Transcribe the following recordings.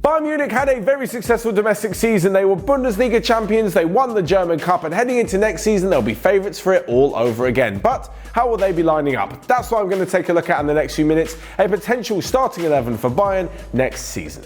Bayern Munich had a very successful domestic season. They were Bundesliga champions, they won the German Cup, and heading into next season they'll be favourites for it all over again. But how will they be lining up? That's what I'm going to take a look at in the next few minutes, a potential starting 11 for Bayern next season.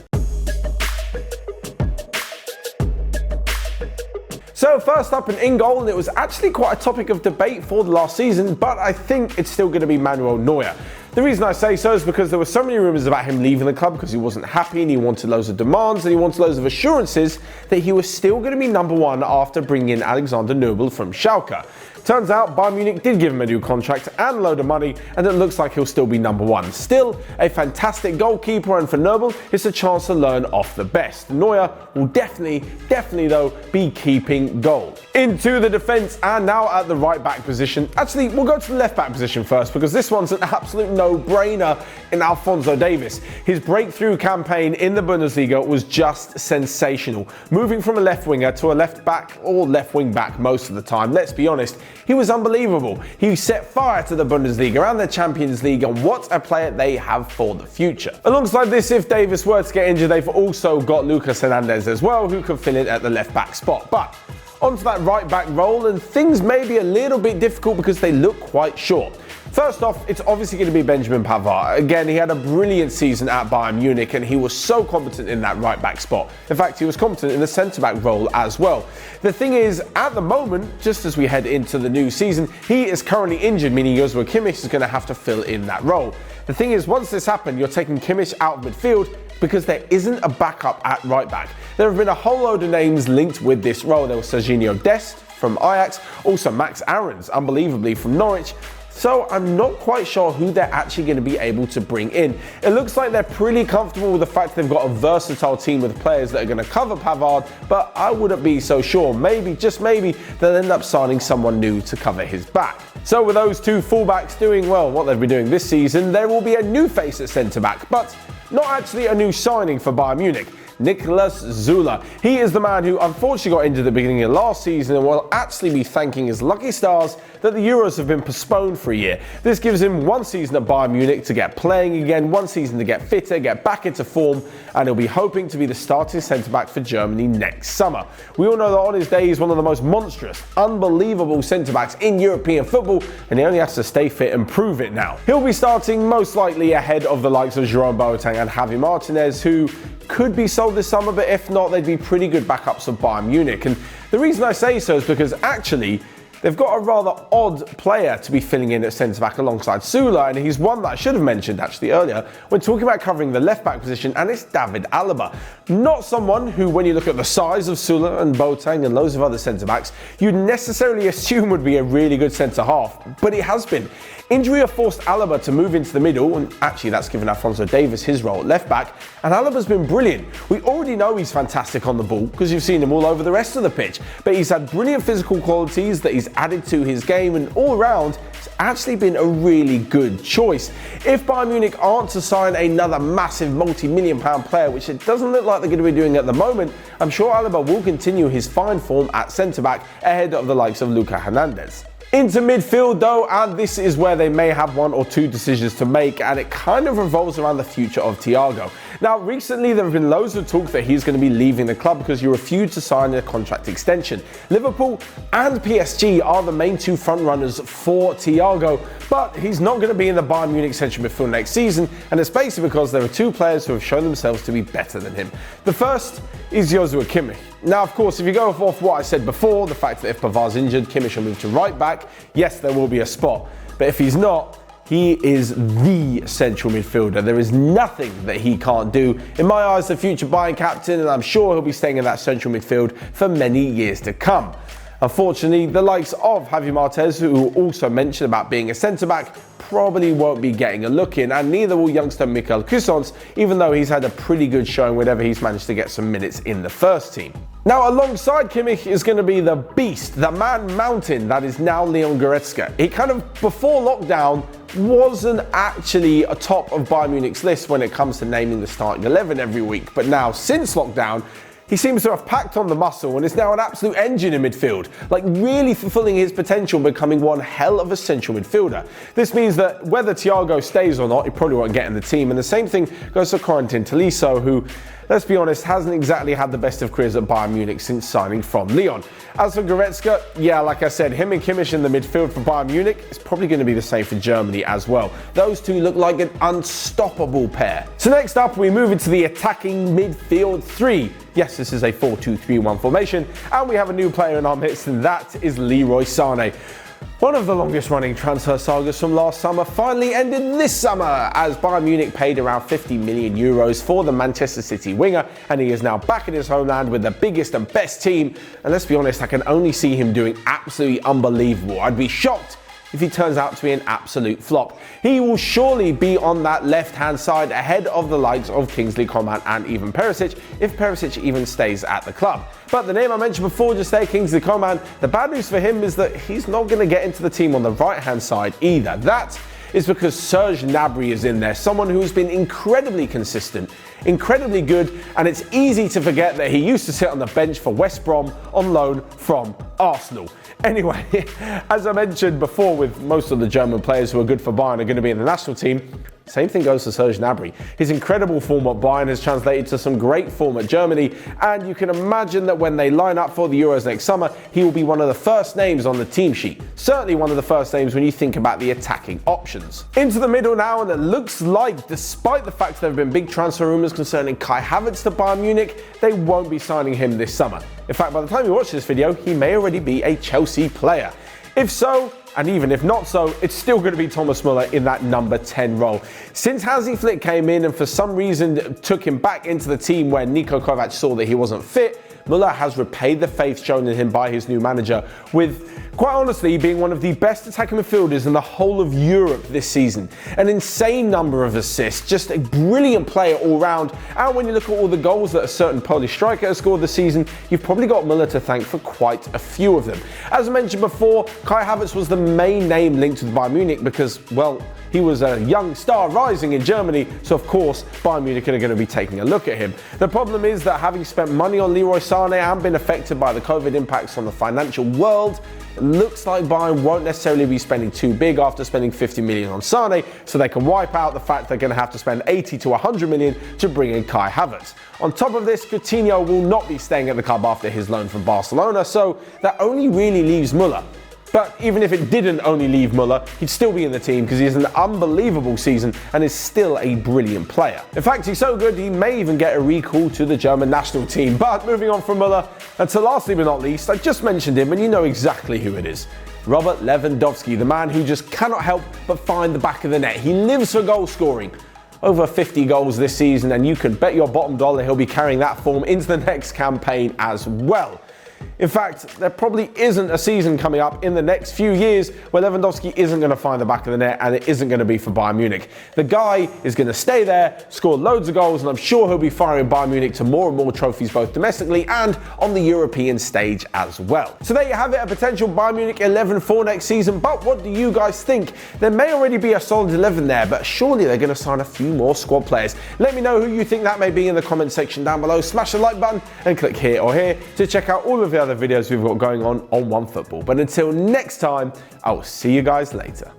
So first up and in goal, and it was actually quite a topic of debate for the last season, but I think it's still going to be Manuel Neuer. The reason I say so is because there were so many rumours about him leaving the club because he wasn't happy and he wanted loads of demands and he wanted loads of assurances that he was still going to be number one after bringing in Alexander Nübel from Schalke. Turns out Bayern Munich did give him a new contract and a load of money, and it looks like he'll still be number one. Still a fantastic goalkeeper, and for Nübel, it's a chance to learn off the best. Neuer will definitely though be keeping goal. Into the defence and now at the right back position. Actually, we'll go to the left back position first because this one's an absolute no-brainer in Alphonso Davies. His breakthrough campaign in the Bundesliga was just sensational. Moving from a left winger to a left back or left wing back most of the time, let's be honest. He was unbelievable. He set fire to the Bundesliga and the Champions League, and what a player they have for the future. Alongside this, if Davies were to get injured, they've also got Lucas Hernandez as well, who can fill in at the left back spot. But onto that right back role, and things may be a little bit difficult because they look quite short. First off, it's obviously going to be Benjamin Pavar. Again, he had a brilliant season at Bayern Munich and he was so competent in that right back spot. In fact, he was competent in the centre back role as well. The thing is, at the moment, just as we head into the new season, he is currently injured, meaning Joshua Kimmich is going to have to fill in that role. The thing is, once this happened, you're taking Kimmich out of midfield because there isn't a backup at right back. There have been a whole load of names linked with this role. There was Serginho Dest from Ajax, also Max Aarons, unbelievably, from Norwich. So I'm not quite sure who they're actually going to be able to bring in. It looks like they're pretty comfortable with the fact they've got a versatile team with players that are going to cover Pavard, but I wouldn't be so sure. Maybe, just maybe, they'll end up signing someone new to cover his back. So with those two fullbacks doing well what they've been doing this season, there will be a new face at centre-back, but not actually a new signing for Bayern Munich. Niklas Zula. He is the man who unfortunately got injured at the beginning of last season and will actually be thanking his lucky stars that the Euros have been postponed for a year. This gives him one season at Bayern Munich to get playing again, one season to get fitter, get back into form, and he'll be hoping to be the starting centre-back for Germany next summer. We all know that on his day he's one of the most monstrous, unbelievable centre-backs in European football, and he only has to stay fit and prove it now. He'll be starting most likely ahead of the likes of Jerome Boateng and Javi Martinez, who could be sold this summer, but if not, they'd be pretty good backups of Bayern Munich. And the reason I say so is because actually they've got a rather odd player to be filling in at centre-back alongside Zula, and he's one that I should have mentioned actually earlier when talking about covering the left-back position, and it's David Alaba. Not someone who, when you look at the size of Zula and Boateng and loads of other centre-backs, you'd necessarily assume would be a really good centre-half, but he has been. Injury have forced Alaba to move into the middle, and actually that's given Alphonso Davies his role at left back, and Alaba's been brilliant. We already know he's fantastic on the ball because you've seen him all over the rest of the pitch, but he's had brilliant physical qualities that he's added to his game, and all round it's actually been a really good choice. If Bayern Munich aren't to sign another massive multi-million pound player, which it doesn't look like they're going to be doing at the moment, I'm sure Alaba will continue his fine form at centre-back ahead of the likes of Lucas Hernandez. Into midfield though, and this is where they may have one or two decisions to make, and it kind of revolves around the future of Thiago. Now recently there have been loads of talk that he's going to be leaving the club because he refused to sign a contract extension. Liverpool and PSG are the main two frontrunners for Thiago, but he's not going to be in the Bayern Munich central midfield next season, and it's basically because there are two players who have shown themselves to be better than him. The first is Joshua Kimmich. Now, of course, if you go off what I said before, the fact that if Pavar's injured, Kimmich will move to right back, yes, there will be a spot. But if he's not, he is the central midfielder. There is nothing that he can't do. In my eyes, the future Bayern captain, and I'm sure he'll be staying in that central midfield for many years to come. Unfortunately, the likes of Javi Martinez, who also mentioned about being a centre-back, probably won't be getting a look in, and neither will youngster Michael Cuisance, even though he's had a pretty good showing whenever he's managed to get some minutes in the first team. Now, alongside Kimmich is going to be the beast, the man mountain that is now Leon Goretzka. He kind of, before lockdown, wasn't actually a top of Bayern Munich's list when it comes to naming the starting 11 every week, but now, since lockdown, he seems to have packed on the muscle and is now an absolute engine in midfield, like really fulfilling his potential, becoming one hell of a central midfielder. This means that whether Thiago stays or not, he probably won't get in the team, and the same thing goes for Corentin Tolisso, who let's be honest, hasn't exactly had the best of careers at Bayern Munich since signing from Lyon. As for Goretzka, yeah, like I said, him and Kimmich in the midfield for Bayern Munich is probably going to be the same for Germany as well. Those two look like an unstoppable pair. So next up, we move into the attacking midfield three. Yes, this is a 4-2-3-1 formation, and we have a new player in our midst, and that is Leroy Sane. One of the longest running transfer sagas from last summer finally ended this summer as Bayern Munich paid around 50 million euros for the Manchester City winger, and he is now back in his homeland with the biggest and best team. And let's be honest, I can only see him doing absolutely unbelievable. I'd be shocked if he turns out to be an absolute flop. He will surely be on that left-hand side ahead of the likes of Kingsley Coman and even Perisic, if Perisic even stays at the club. But the name I mentioned before, just there, Kingsley Coman, the bad news for him is that he's not going to get into the team on the right-hand side either. That is because Serge Gnabry is in there, someone who has been incredibly consistent, incredibly good, and it's easy to forget that he used to sit on the bench for West Brom on loan from Arsenal. Anyway, as I mentioned before, with most of the German players who are good for Bayern are going to be in the national team, same thing goes for Serge Gnabry. His incredible form at Bayern has translated to some great form at Germany, and you can imagine that when they line up for the Euros next summer, he will be one of the first names on the team sheet. Certainly one of the first names when you think about the attacking options. Into the middle now, and it looks like, despite the fact there have been big transfer rumours concerning Kai Havertz to Bayern Munich, they won't be signing him this summer. In fact, by the time you watch this video, he may already be a Chelsea player. If so, and even if not so, it's still going to be Thomas Muller in that number 10 role. Since Hansi Flick came in and for some reason took him back into the team where Niko Kovac saw that he wasn't fit, Muller has repaid the faith shown in him by his new manager, with, quite honestly, being one of the best attacking midfielders in the whole of Europe this season. An insane number of assists, just a brilliant player all round, and when you look at all the goals that a certain Polish striker has scored this season, you've probably got Muller to thank for quite a few of them. As I mentioned before, Kai Havertz was the main name linked with Bayern Munich because, well, he was a young star rising in Germany, so of course Bayern Munich are going to be taking a look at him. The problem is that having spent money on Leroy Sane and been affected by the COVID impacts on the financial world, it looks like Bayern won't necessarily be spending too big after spending 50 million on Sane, so they can wipe out the fact they're going to have to spend 80 to 100 million to bring in Kai Havertz. On top of this, Coutinho will not be staying at the club after his loan from Barcelona, so that only really leaves Muller. But even if it didn't only leave Muller, he'd still be in the team because he has an unbelievable season and is still a brilliant player. In fact, he's so good he may even get a recall to the German national team. But moving on from Muller, and to lastly but not least, I just mentioned him and you know exactly who it is. Robert Lewandowski, the man who just cannot help but find the back of the net. He lives for goal scoring. Over 50 goals this season, and you can bet your bottom dollar he'll be carrying that form into the next campaign as well. In fact, there probably isn't a season coming up in the next few years where Lewandowski isn't going to find the back of the net, and it isn't going to be for Bayern Munich. The guy is going to stay there, score loads of goals, and I'm sure he'll be firing Bayern Munich to more and more trophies both domestically and on the European stage as well. So there you have it, a potential Bayern Munich 11 for next season. But what do you guys think? There may already be a solid 11 there, but surely they're going to sign a few more squad players. Let me know who you think that may be in the comment section down below. Smash the like button and click here or here to check out all of the other videos we've got going on Onefootball. But until next time, I'll see you guys later.